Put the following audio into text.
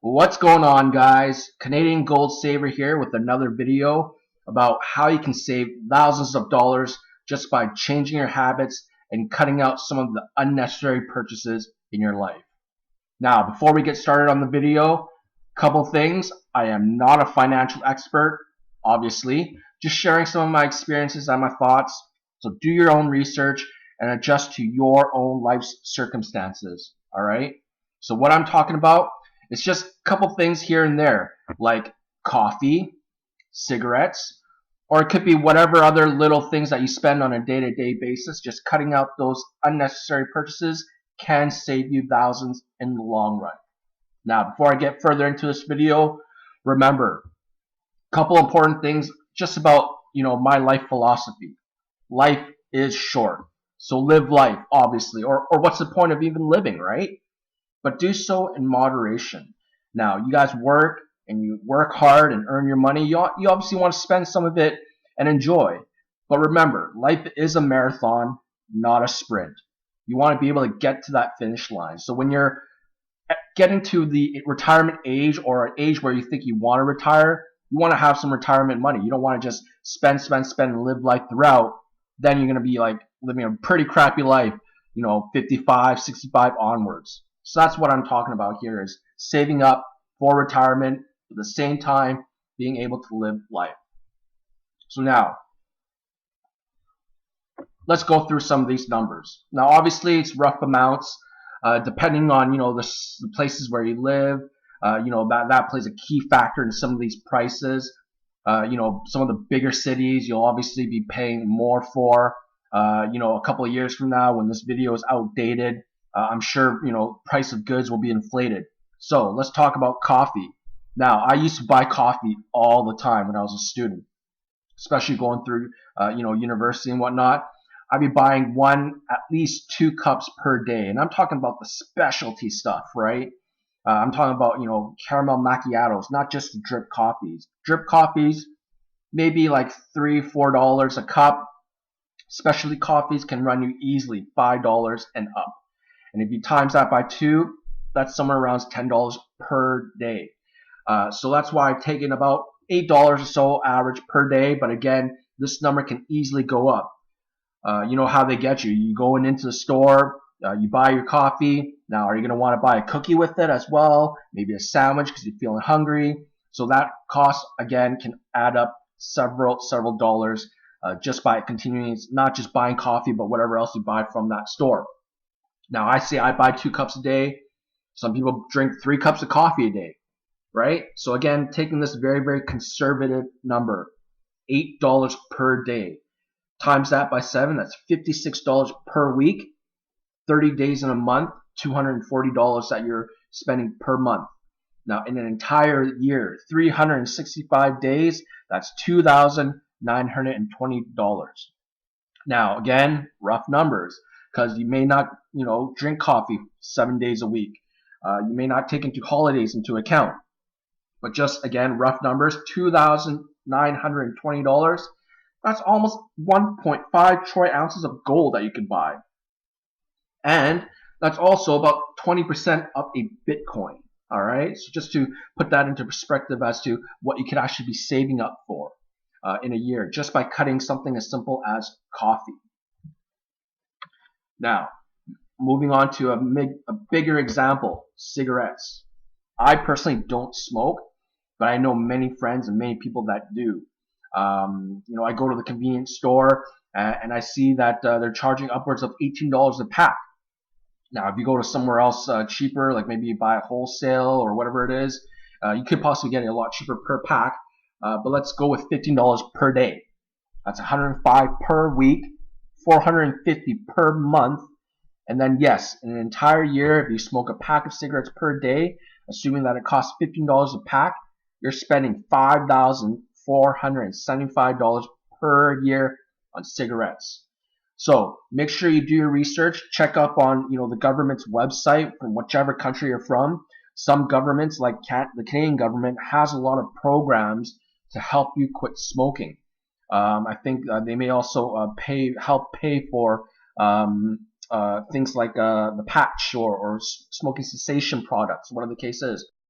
What's going on, guys? Canadian Gold Saver here with another video about how you can save thousands of dollars just by changing your habits and cutting out some of the unnecessary purchases in your life. Now, before we get started on the video, couple things. I am not a financial expert, obviously, just sharing some of my experiences and my thoughts. So do your own research and adjust to your own life's circumstances. All right? So what I'm talking about, it's just a couple things here and there, like coffee, cigarettes, or it could be whatever other little things that you spend on a day-to-day basis. Just cutting out those unnecessary purchases can save you thousands in the long run. Now, before I get further into this video, remember a couple important things just about, my life philosophy. Life is short. So live life, obviously, or what's the point of even living, right? But do so in moderation. Now, you guys work and you work hard and earn your money. You obviously want to spend some of it and enjoy. But remember, life is a marathon, not a sprint. You want to be able to get to that finish line. So when you're getting to the retirement age or an age where you think you want to retire, you want to have some retirement money. You don't want to just spend, and live life throughout. Then you're going to be like living a pretty crappy life, 55, 65 onwards. So that's what I'm talking about here, is saving up for retirement at the same time being able to live life. So now, let's go through some of these numbers. Now, obviously, it's rough amounts, depending on the places where you live. That plays a key factor in some of these prices. Some of the bigger cities you'll obviously be paying more for. A couple of years from now, when this video is outdated, I'm sure price of goods will be inflated. So let's talk about coffee. Now, I used to buy coffee all the time when I was a student, especially going through university and whatnot. I'd be buying at least 2 cups per day, and I'm talking about the specialty stuff, right? I'm talking about caramel macchiatos, not just the drip coffees. Drip coffees, maybe like $3-4 a cup. Specialty coffees can run you easily $5 and up. And if you times that by 2, that's somewhere around $10 per day. So that's why I've taken about $8 or so average per day. But again, this number can easily go up. You know how they get you. You go into the store, you buy your coffee. Now, are you going to want to buy a cookie with it as well? Maybe a sandwich because you're feeling hungry. So that cost, again, can add up several dollars just by continuing, not just buying coffee, but whatever else you buy from that store. Now, I say I buy 2 cups a day. Some people drink 3 cups of coffee a day, right? So again, taking this very, very conservative number, $8 per day. Times that by 7, that's $56 per week. 30 days in a month, $240 that you're spending per month. Now, in an entire year, 365 days, that's $2,920. Now, again, rough numbers, because you may not, drink coffee 7 days a week. You may not take holidays into account. But just, again, rough numbers, $2,920. That's almost 1.5 troy ounces of gold that you could buy. And that's also about 20% of a Bitcoin. All right? So just to put that into perspective as to what you could actually be saving up for in a year, just by cutting something as simple as coffee. Now, moving on to a bigger example, cigarettes. I personally don't smoke, but I know many friends and many people that do. I go to the convenience store and I see that they're charging upwards of $18 a pack. Now, if you go to somewhere else cheaper, like maybe you buy a wholesale or whatever it is, you could possibly get it a lot cheaper per pack. But let's go with $15 per day. That's $105 per week, $450 per month. And then, yes, in an entire year, if you smoke a pack of cigarettes per day, assuming that it costs $15 a pack, you're spending $5,475 per year on cigarettes. So make sure you do your research. Check up on the government's website from whichever country you're from. Some governments, like the Canadian government, has a lot of programs to help you quit smoking. I think they may also help pay for things like the patch or smoking cessation products, whatever the case is.